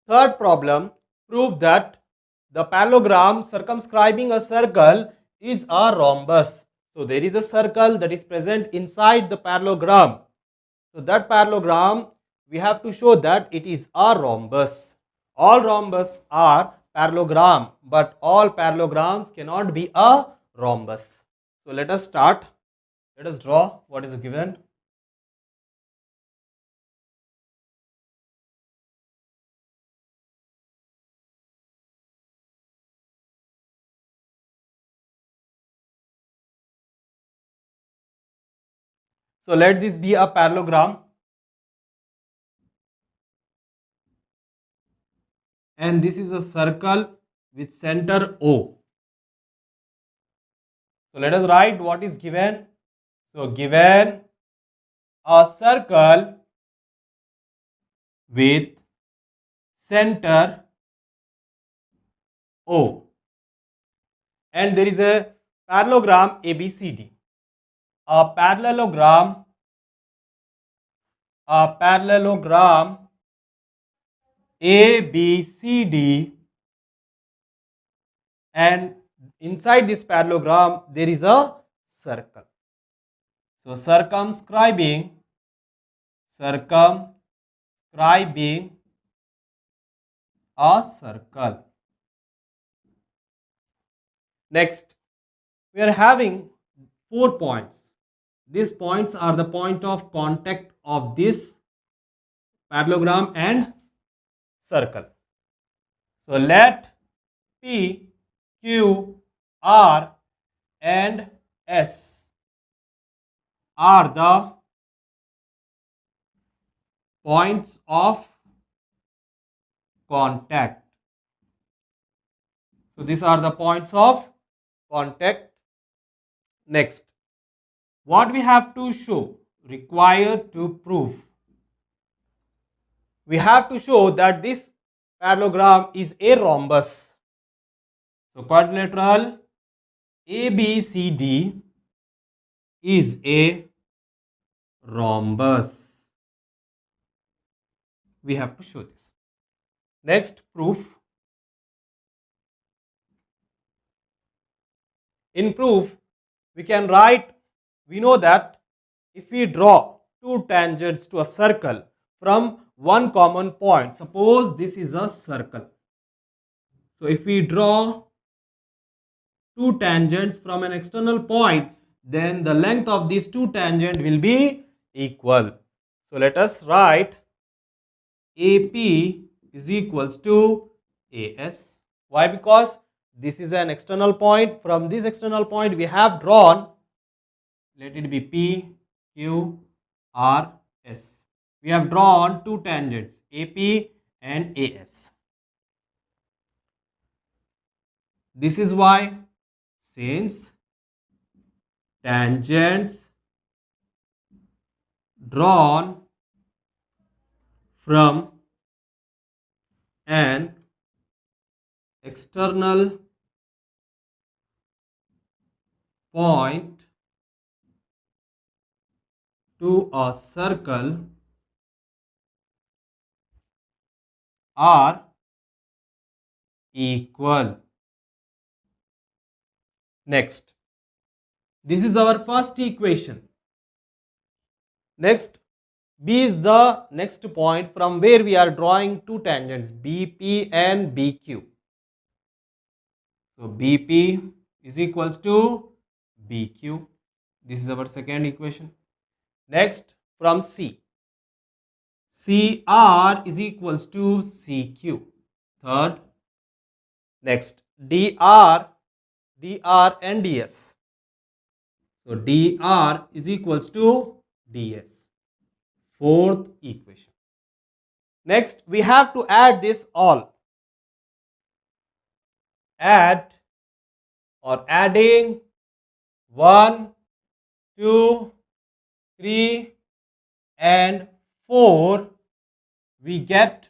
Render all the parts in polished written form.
Third problem, prove that the parallelogram circumscribing a circle is a rhombus. So there is a circle that is present inside the parallelogram. So that parallelogram, we have to show that it is a rhombus. All rhombus are parallelogram, but all parallelograms cannot be a rhombus. So let us start. Let us draw what is given. So let this be a parallelogram. And this is a circle with center O. So let us write what is given. So given a circle with center O and there is a parallelogram ABCD. A parallelogram ABCD, and inside this parallelogram there is a circle. So circumscribing a circle. Next, we are having 4 points. These points are the point of contact of this parallelogram and circle. So let P, Q, R and S are the points of contact. So these are the points of contact. Next, what we have to show, required to prove. We have to show that this parallelogram is a rhombus. So quadrilateral ABCD is a rhombus. We have to show this. Next, proof. In proof, we can write, we know that if we draw two tangents to a circle from one common point, suppose this is a circle. So if we draw two tangents from an external point, then the length of these two tangents will be equal. So let us write AP is equals to AS. Why? Because this is an external point. From this external point we have drawn, let it be P, Q, R, S. We have drawn two tangents, AP and AS. This is why, since tangents drawn from an external point to a circle are equal. Next, this is our first equation. Next, B is the next point from where we are drawing two tangents, BP and BQ. So BP is equals to BQ. This is our second equation. Next, from C, CR is equals to CQ. Third, next, DR and DS. So DR is equals to DS. Fourth equation. Next, we have to add this all. Add or adding 1, 2, 3 and 4, we get.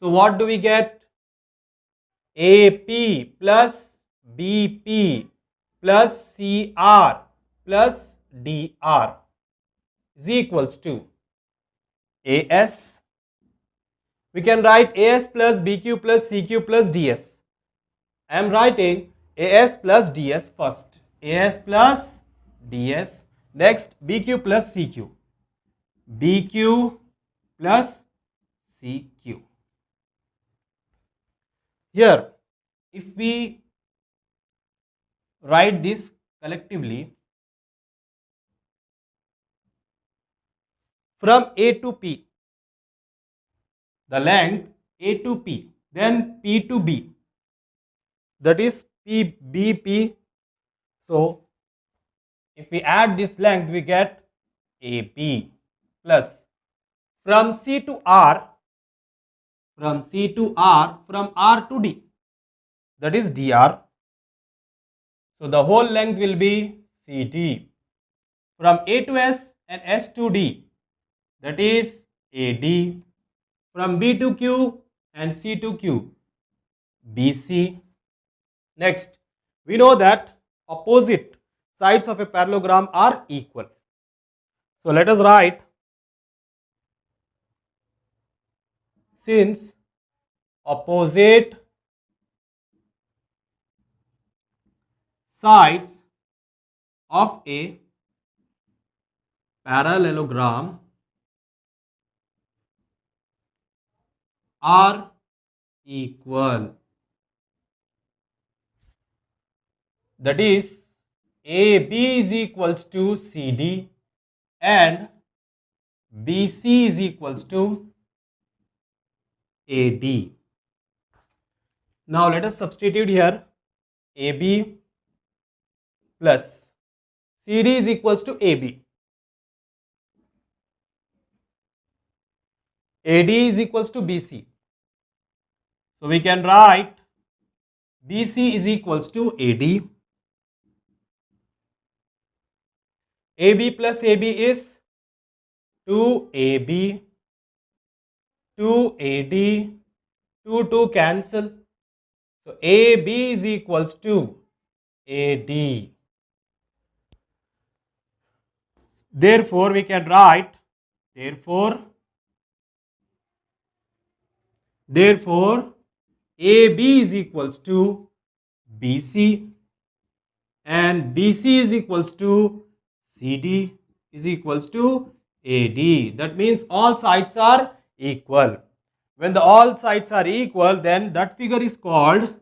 So what do we get? AP plus BP plus CR plus DR is equals to AS We can write AS plus BQ plus CQ plus DS. I am writing AS plus DS first. AS plus DS. Next BQ plus CQ. BQ plus CQ. Here, if we write this collectively, from A to P, the length A to P, then P to B, that is PBP. So, if we add this length, we get AP plus from C to R, from C to R, from R to D, that is DR. So, the whole length will be CD. From A to S and S to D, that is AD. From B to Q and C to Q, BC. Next, we know that opposite sides of a parallelogram are equal. So let us write, since opposite sides of a parallelogram are equal, that is AB is equals to CD and BC is equals to AD. Now let us substitute here AB plus CD is equals to AB. AD is equals to BC. So we can write BC is equals to AD. AB plus AB is 2AB, 2AD, 2 cancel. So AB is equals to AD. Therefore, we can write, therefore AB is equals to BC and BC is equals to CD is equals to AD. That means all sides are equal. When the all sides are equal, then that figure is called,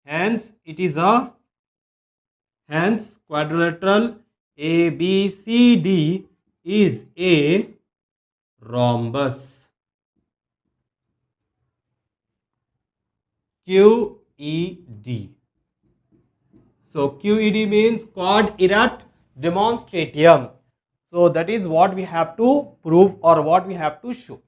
hence it is a, hence quadrilateral ABCD is a rhombus. QED. So QED means quad erat demonstratium. So that is what we have to prove or what we have to show.